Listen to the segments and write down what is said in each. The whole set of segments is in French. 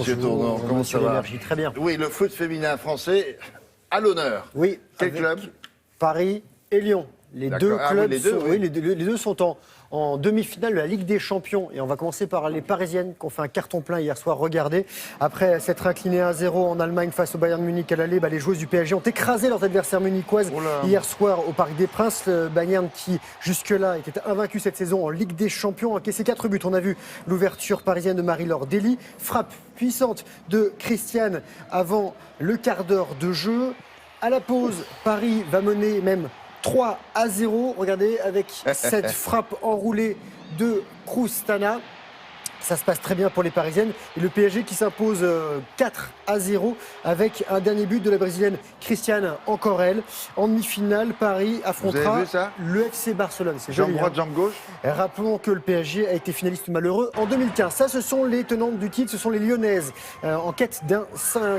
Monsieur Tournon, comment ça va? Très bien. Oui, le foot féminin français à l'honneur. Oui. Quel club? Paris et Lyon. Les deux clubs les deux sont en demi-finale de la Ligue des Champions. Et on va commencer par les Parisiennes qui ont fait un carton plein hier soir. Regardez, après s'être incliné 1-0 en Allemagne face au Bayern Munich à l'aller, les joueuses du PSG ont écrasé leurs adversaires munichoises hier soir au Parc des Princes. Le Bayern qui jusque-là était invaincu cette saison en Ligue des Champions a encaissé 4 buts. On a vu l'ouverture parisienne de Marie-Laure Delis, frappe puissante de Christiane avant le quart d'heure de jeu. À la pause, Paris va mener même 3-0, regardez, avec cette frappe enroulée de Kroustana. Ça se passe très bien pour les Parisiennes. Et le PSG qui s'impose 4-0 avec un dernier but de la Brésilienne Christiane, encore elle. En demi-finale, Paris affrontera le FC Barcelone. C'est jambe joli, droite, jambe gauche. Rappelons que le PSG a été finaliste malheureux en 2015. Ça, ce sont les tenantes du titre, ce sont les Lyonnaises. En quête d'un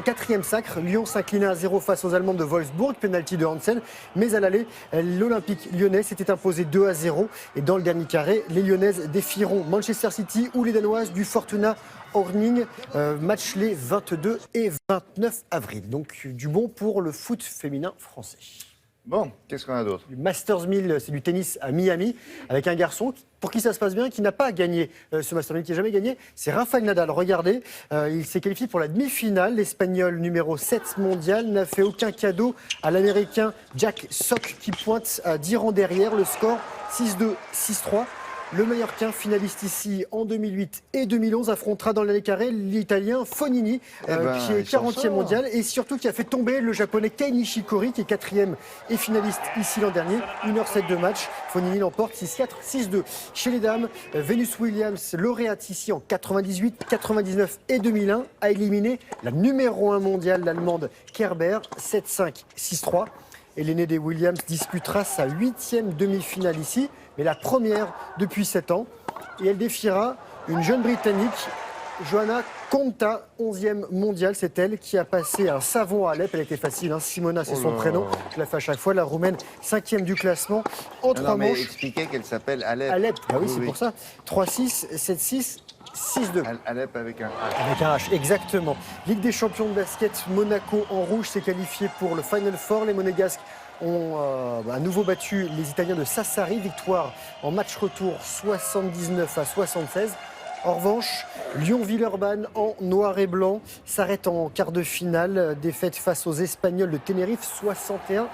quatrième sacre, Lyon s'inclinait à 0 face aux Allemandes de Wolfsburg, penalty de Hansen. Mais à l'aller, l'Olympique lyonnais s'était imposé 2-0. Et dans le dernier carré, les Lyonnaises défieront Manchester City ou les Danois du Fortuna Horning, match les 22 et 29 avril. Donc du bon pour le foot féminin français. Bon, qu'est-ce qu'on a d'autre? Le Masters 1000, c'est du tennis à Miami, avec un garçon pour qui ça se passe bien, qui n'a pas gagné ce Masters 1000, qui n'a jamais gagné. C'est Rafael Nadal. Regardez, il s'est qualifié pour la demi-finale. L'Espagnol numéro 7 mondial n'a fait aucun cadeau à l'Américain Jack Sock qui pointe à 10 rangs derrière. Le score 6-2, 6-3. Le Mallorquin, finaliste ici en 2008 et 2011, affrontera dans l'année carré l'Italien Fognini, qui est 40e mondial et surtout qui a fait tomber le Japonais Kei Nishikori, qui est 4e et finaliste ici l'an dernier. 1h07 de match. Fognini l'emporte 6-4, 6-2. Chez les dames, Venus Williams, lauréate ici en 98, 99 et 2001, a éliminé la numéro 1 mondiale, l'Allemande Kerber, 7-5, 6-3. Et l'aînée des Williams disputera sa 8e demi-finale ici, mais la première depuis 7 ans. Et elle défiera une jeune Britannique, Johanna Konta, 11e mondiale. C'est elle qui a passé un savon à Alep. Elle était facile, hein. Simona, c'est son prénom. Je la fais à chaque fois. La Roumaine, 5e du classement en 3 manches. Expliquez qu'elle s'appelle Alep. Alep, oui, c'est pour ça. 3-6, 7-6. 6-2. Alep avec un H. Avec un H, exactement. Ligue des champions de basket, Monaco en rouge s'est qualifié pour le Final Four. Les Monégasques ont à nouveau battu les Italiens de Sassari. Victoire en match retour 79-76. En revanche, Lyon-Villeurbanne en noir et blanc s'arrête en quart de finale. Défaite face aux Espagnols de Tenerife, 61-51.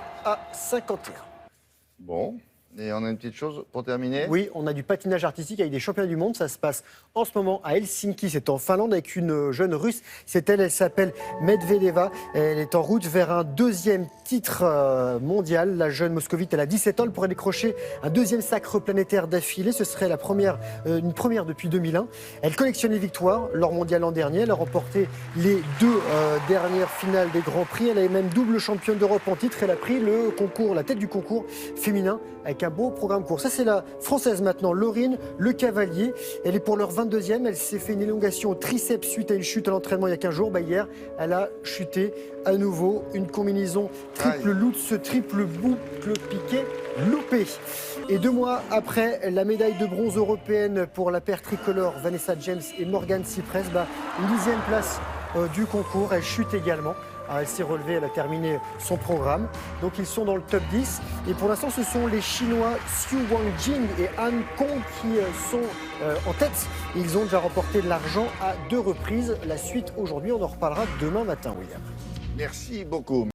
Bon. Et on a une petite chose pour terminer? Oui, on a du patinage artistique avec des championnats du monde. Ça se passe en ce moment à Helsinki, c'est en Finlande, avec une jeune Russe. C'est elle s'appelle Medvedeva. Elle est en route vers un 2e titre mondial. La jeune moscovite, elle a 17 ans. Elle pourrait décrocher un 2e sacre planétaire d'affilée. Ce serait une première depuis 2001. Elle collectionne les victoires lors mondial l'an dernier. Elle a remporté les 2 dernières finales des Grands Prix. Elle est même double championne d'Europe en titre. Elle a pris la tête du concours féminin avec un beau programme court. Ça, c'est la française maintenant, Laurine Le Cavalier. Elle est pour leur 22e. Elle s'est fait une élongation au triceps suite à une chute à l'entraînement il y a 15 jours. Hier, elle a chuté à nouveau. Une combinaison triple lutz, triple boucle piqué loupé. Et 2 mois après la médaille de bronze européenne pour la paire tricolore, Vanessa James et Morgan Cypress, une 10e place du concours. Elle chute également. Elle s'est relevée, elle a terminé son programme. Donc ils sont dans le top 10. Et pour l'instant, ce sont les Chinois Xu Wangjing et Han Kong qui sont en tête. Ils ont déjà remporté de l'argent à 2 reprises. La suite aujourd'hui, on en reparlera demain matin, William. Merci beaucoup.